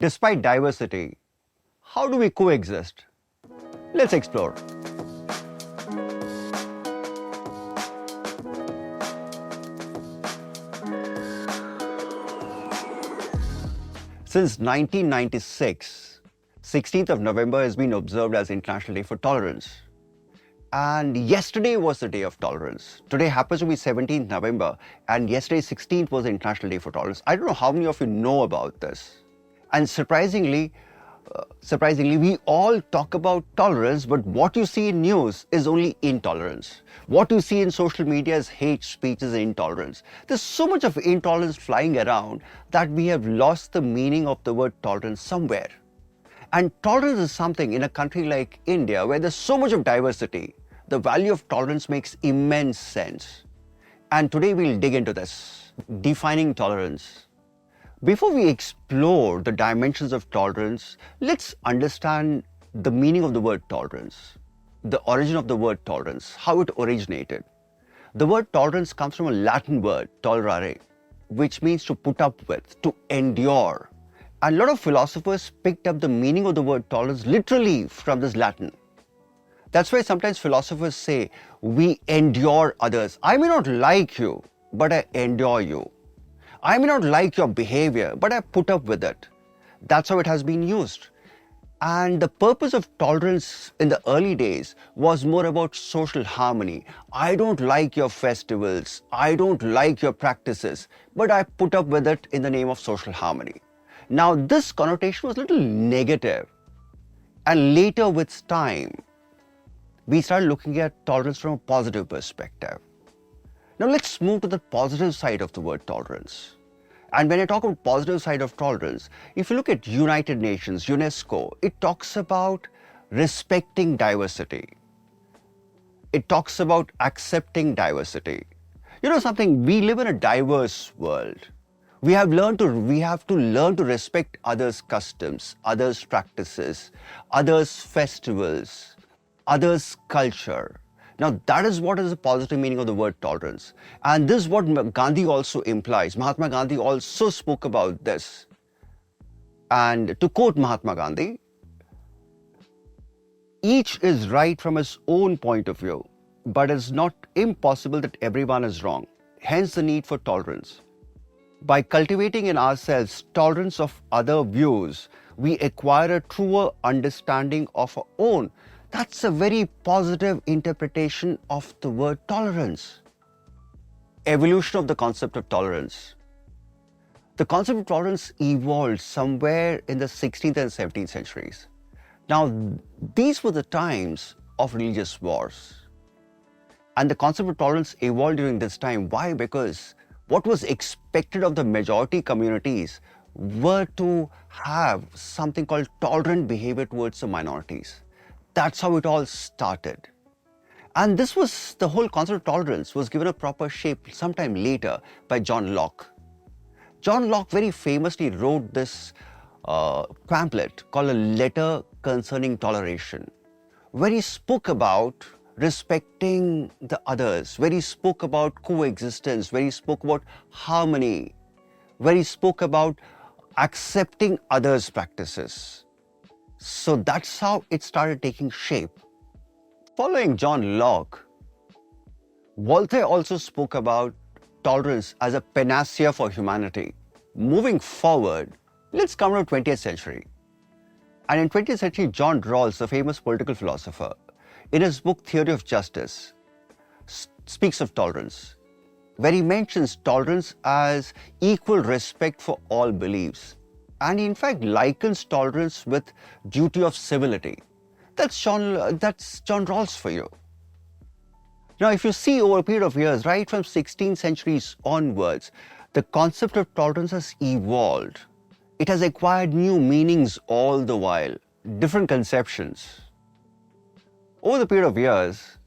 Despite diversity, how do we coexist? Let's explore. Since 1996, 16th of November has been observed as International Day for Tolerance. And yesterday was the day of tolerance. Today happens to be 17th November, and yesterday 16th was the International Day for Tolerance. I don't know how many of you know about this. And surprisingly, we all talk about tolerance, but what you see in news is only intolerance. What you see in social media is hate speech, is intolerance. There's so much of intolerance flying around that we have lost the meaning of the word tolerance somewhere. And tolerance is something in a country like India where there's so much of diversity. The value of tolerance makes immense sense. And today we'll dig into this, defining tolerance. Before we explore the dimensions of tolerance, let's understand the meaning of the word tolerance, the origin of the word tolerance, how it originated. The word tolerance comes from a Latin word, tolerare, which means to put up with, to endure. And a lot of philosophers picked up the meaning of the word tolerance literally from this Latin. That's why sometimes philosophers say, we endure others. I may not like you, but I endure you. I may not like your behavior, but I put up with it. That's how it has been used. And the purpose of tolerance in the early days was more about social harmony. I don't like your festivals. I don't like your practices, but I put up with it in the name of social harmony. Now, this connotation was a little negative. And later with time, we started looking at tolerance from a positive perspective. Now let's move to the positive side of the word tolerance. And when I talk about positive side of tolerance, if you look at United Nations, UNESCO, it talks about respecting diversity. It talks about accepting diversity. You know something, we live in a diverse world. We have to learn to respect others' customs, others' practices, others' festivals, others' culture. Now that is what is the positive meaning of the word tolerance. And this is what Gandhi also implies. Mahatma Gandhi also spoke about this. And to quote Mahatma Gandhi, each is right from his own point of view, but it's not impossible that everyone is wrong. Hence the need for tolerance. By cultivating in ourselves tolerance of other views, we acquire a truer understanding of our own. That's a very positive interpretation of the word tolerance. Evolution of the concept of tolerance. The concept of tolerance evolved somewhere in the 16th and 17th centuries. Now, these were the times of religious wars. And the concept of tolerance evolved during this time. Why? Because what was expected of the majority communities were to have something called tolerant behavior towards the minorities. That's how it all started. And this was, the whole concept of tolerance was given a proper shape sometime later by John Locke. John Locke very famously wrote this pamphlet called A Letter Concerning Toleration, where he spoke about respecting the others, where he spoke about coexistence, where he spoke about harmony, where he spoke about accepting others' practices. So that's how it started taking shape. Following John Locke, Voltaire also spoke about tolerance as a panacea for humanity. Moving forward, let's come to the 20th century. And in 20th century, John Rawls, the famous political philosopher, in his book Theory of Justice, speaks of tolerance, where he mentions tolerance as equal respect for all beliefs. And he in fact likens tolerance with duty of civility. That's John Rawls for you. Now, if you see over a period of years, right from 16th centuries onwards, the concept of tolerance has evolved. It has acquired new meanings all the while, different conceptions. Over the period of years,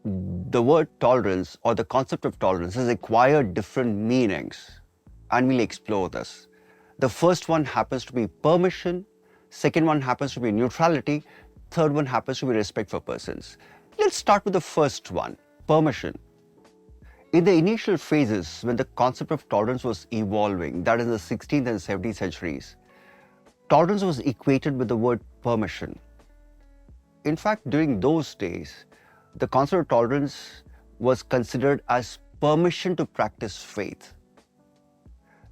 the word tolerance or the concept of tolerance has acquired different meanings, and we'll explore this. The first one happens to be permission, second one happens to be neutrality, third one happens to be respect for persons. Let's start with the first one, permission. In the initial phases, when the concept of tolerance was evolving, that is the 16th and 17th centuries, tolerance was equated with the word permission. In fact, during those days, the concept of tolerance was considered as permission to practice faith.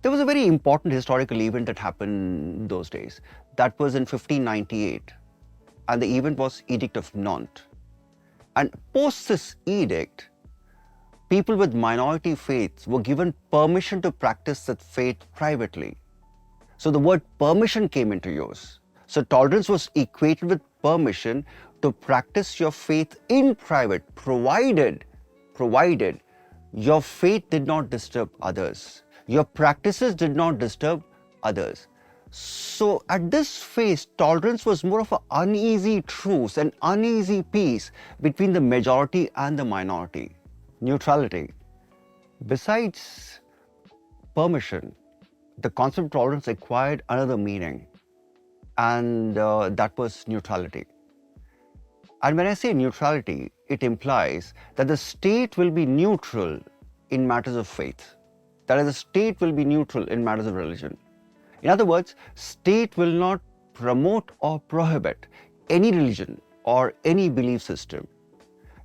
There was a very important historical event that happened in those days. That was in 1598, and the event was Edict of Nantes. And post this edict, people with minority faiths were given permission to practice that faith privately. So the word permission came into use. So tolerance was equated with permission to practice your faith in private, provided your faith did not disturb others. Your practices did not disturb others. So at this phase, tolerance was more of an uneasy truce, an uneasy peace between the majority and the minority. Neutrality. Besides permission, the concept of tolerance acquired another meaning, and that was neutrality. And when I say neutrality, it implies that the state will be neutral in matters of faith. That is, the state will be neutral in matters of religion. In other words, state will not promote or prohibit any religion or any belief system.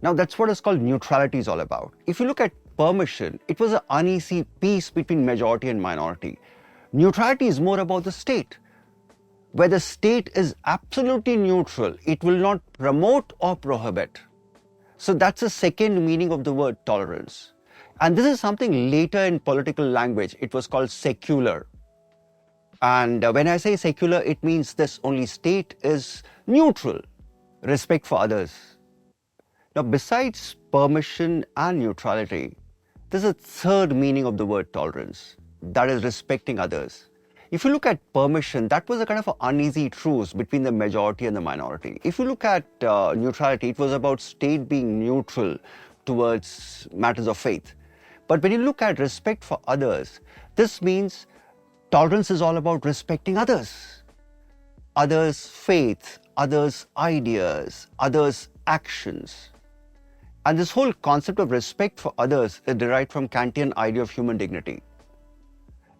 Now that's what is called neutrality is all about. If you look at permission, it was an uneasy peace between majority and minority. Neutrality is more about the state, where the state is absolutely neutral. It will not promote or prohibit. So that's the second meaning of the word tolerance. And this is something later in political language, it was called secular. And when I say secular, it means this: only state is neutral, respect for others. Now, besides permission and neutrality, there's a third meaning of the word tolerance, that is respecting others. If you look at permission, that was a kind of an uneasy truce between the majority and the minority. If you look at neutrality, it was about state being neutral towards matters of faith. But when you look at respect for others, this means tolerance is all about respecting others. Others' faith, others' ideas, others' actions. And this whole concept of respect for others is derived from Kantian idea of human dignity.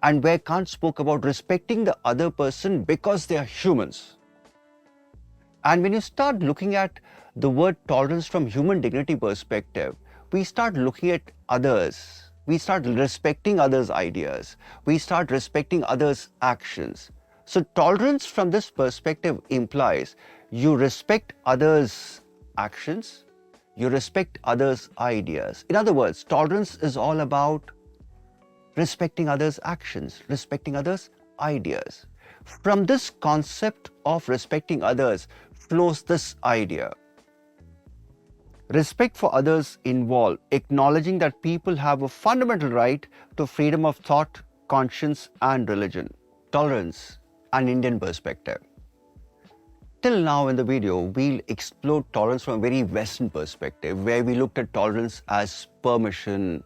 And where Kant spoke about respecting the other person because they are humans. And when you start looking at the word tolerance from human dignity perspective, we start looking at others. We start respecting others' ideas. We start respecting others' actions. So tolerance from this perspective implies you respect others' actions, you respect others' ideas. In other words, tolerance is all about respecting others' actions, respecting others' ideas. From this concept of respecting others flows this idea. Respect for others involves acknowledging that people have a fundamental right to freedom of thought, conscience, and religion. Tolerance, an Indian perspective. Till now in the video, we'll explore tolerance from a very Western perspective, where we looked at tolerance as permission,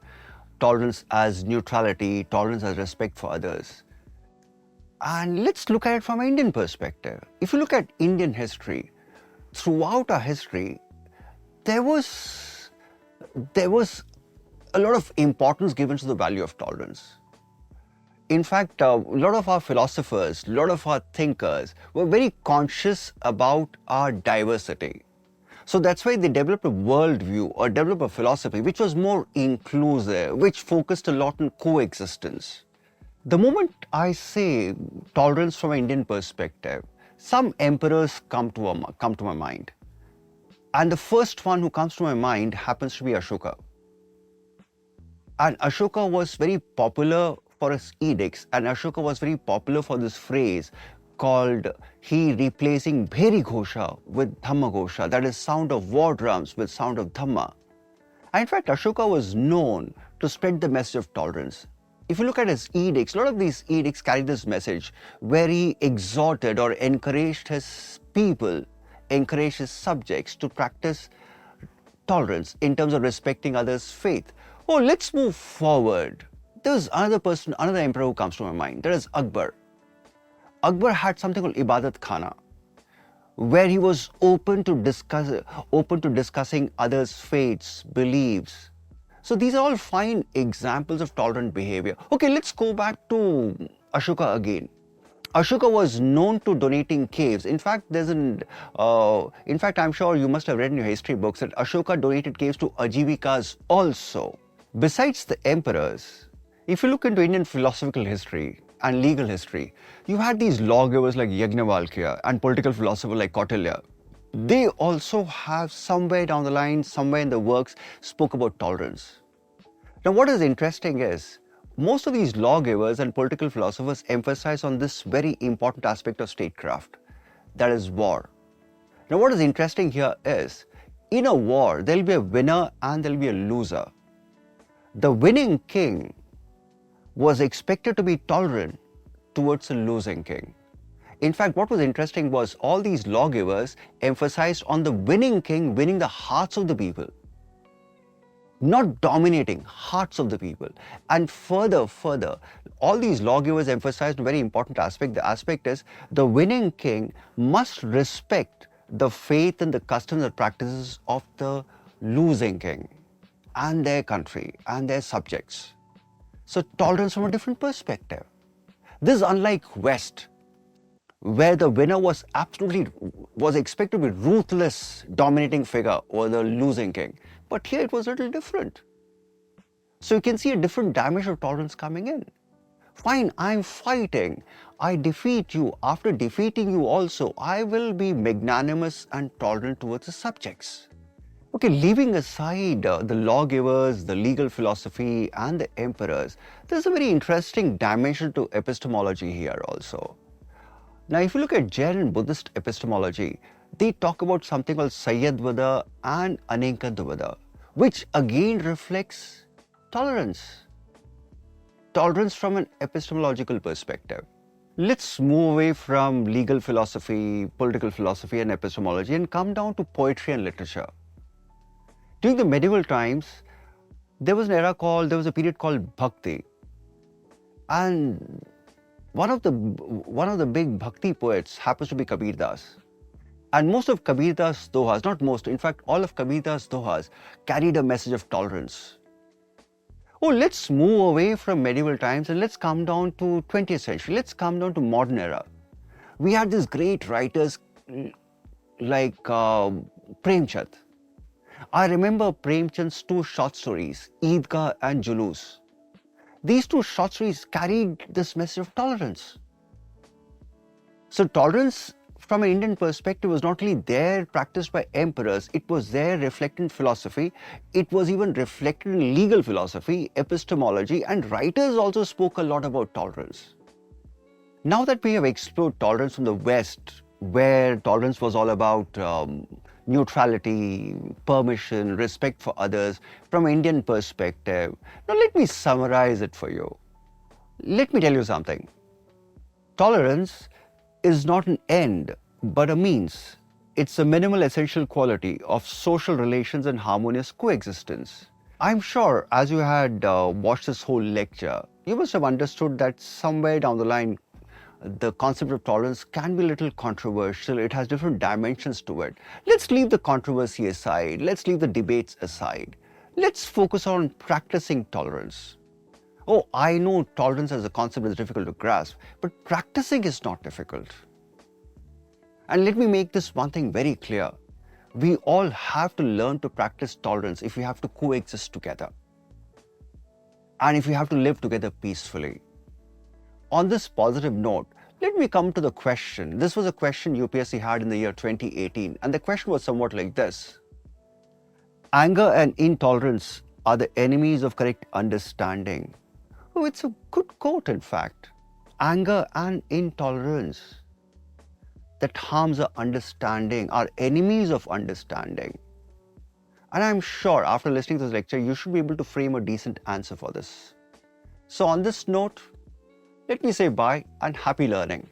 tolerance as neutrality, tolerance as respect for others. And let's look at it from an Indian perspective. If you look at Indian history, throughout our history, there was a lot of importance given to the value of tolerance. In fact, a lot of our philosophers, a lot of our thinkers were very conscious about our diversity. So that's why they developed a worldview or developed a philosophy which was more inclusive, which focused a lot on coexistence. The moment I say tolerance from an Indian perspective, some emperors come to my mind. And the first one who comes to my mind happens to be Ashoka. And Ashoka was very popular for his edicts, and Ashoka was very popular for this phrase called he replacing Bheri Ghosha with Dhamma Ghosha, that is sound of war drums with sound of Dhamma. And in fact, Ashoka was known to spread the message of tolerance. If you look at his edicts, a lot of these edicts carry this message where he exhorted or encouraged his people, encouraged his subjects to practice tolerance in terms of respecting others' faith. Oh, let's move forward. There's another emperor who comes to my mind. That is Akbar. Akbar had something called Ibadat Khana, where he was open to discussing others' faiths, beliefs. So these are all fine examples of tolerant behavior. Okay, let's go back to Ashoka again. Ashoka was known to donating caves. In fact, I'm sure you must have read in your history books that Ashoka donated caves to Ajivikas also. Besides the emperors, if you look into Indian philosophical history and legal history, you had these lawgivers like Yajnavalkya and political philosophers like Kautilya. They also have somewhere down the line, somewhere in the works, spoke about tolerance. Now, what is interesting is, most of these lawgivers and political philosophers emphasize on this very important aspect of statecraft, that is war. Now, what is interesting here is, in a war, there will be a winner and there will be a loser. The winning king was expected to be tolerant towards the losing king. In fact, what was interesting was all these lawgivers emphasized on the winning king winning the hearts of the people. Not dominating, hearts of the people. And further, all these lawgivers emphasized a very important aspect. The aspect is the winning king must respect the faith and the customs and practices of the losing king and their country and their subjects. So tolerance from a different perspective. This is unlike West, where the winner was expected to be ruthless, dominating figure over the losing king. But here it was a little different. So you can see a different dimension of tolerance coming in. Fine, I'm fighting. I defeat you. After defeating you also, I will be magnanimous and tolerant towards the subjects. Okay, leaving aside the lawgivers, the legal philosophy and the emperors, there's a very interesting dimension to epistemology here also. Now, if you look at Jain and Buddhist epistemology, they talk about something called Sayyadvada and Anenkadvada, which again reflects tolerance. Tolerance from an epistemological perspective. Let's move away from legal philosophy, political philosophy and epistemology and come down to poetry and literature. During the medieval times, there was a period called Bhakti. And one of the big Bhakti poets happens to be Kabir Das. And most of Kabir Das' dohas, not most, in fact all of Kabir Das' dohas carried a message of tolerance. Oh, let's move away from medieval times and let's come down to 20th century. Let's come down to modern era. We had these great writers like Premchand. I remember Premchand's two short stories, Eidgah and Julus. These two short stories carried this message of tolerance. So tolerance from an Indian perspective was not only there practiced by emperors, it was there reflected in philosophy, it was even reflected in legal philosophy, epistemology, and writers also spoke a lot about tolerance. Now that we have explored tolerance from the West, where tolerance was all about neutrality, permission, respect for others, from an Indian perspective, now let me summarize it for you. Let me tell you something. Tolerance is not an end, but a means. It's a minimal essential quality of social relations and harmonious coexistence. I'm sure as you had watched this whole lecture, you must have understood that somewhere down the line, the concept of tolerance can be a little controversial. It has different dimensions to it. Let's leave the controversy aside. Let's leave the debates aside. Let's focus on practicing tolerance. Oh, I know tolerance as a concept is difficult to grasp, but practicing is not difficult. And let me make this one thing very clear. We all have to learn to practice tolerance if we have to coexist together. And if we have to live together peacefully. On this positive note, let me come to the question. This was a question UPSC had in the year 2018, and the question was somewhat like this. Anger and intolerance are the enemies of correct understanding. Oh, it's a good quote, in fact. Anger and intolerance that harms our understanding, are enemies of understanding. And I'm sure after listening to this lecture, you should be able to frame a decent answer for this. So on this note, let me say bye and happy learning.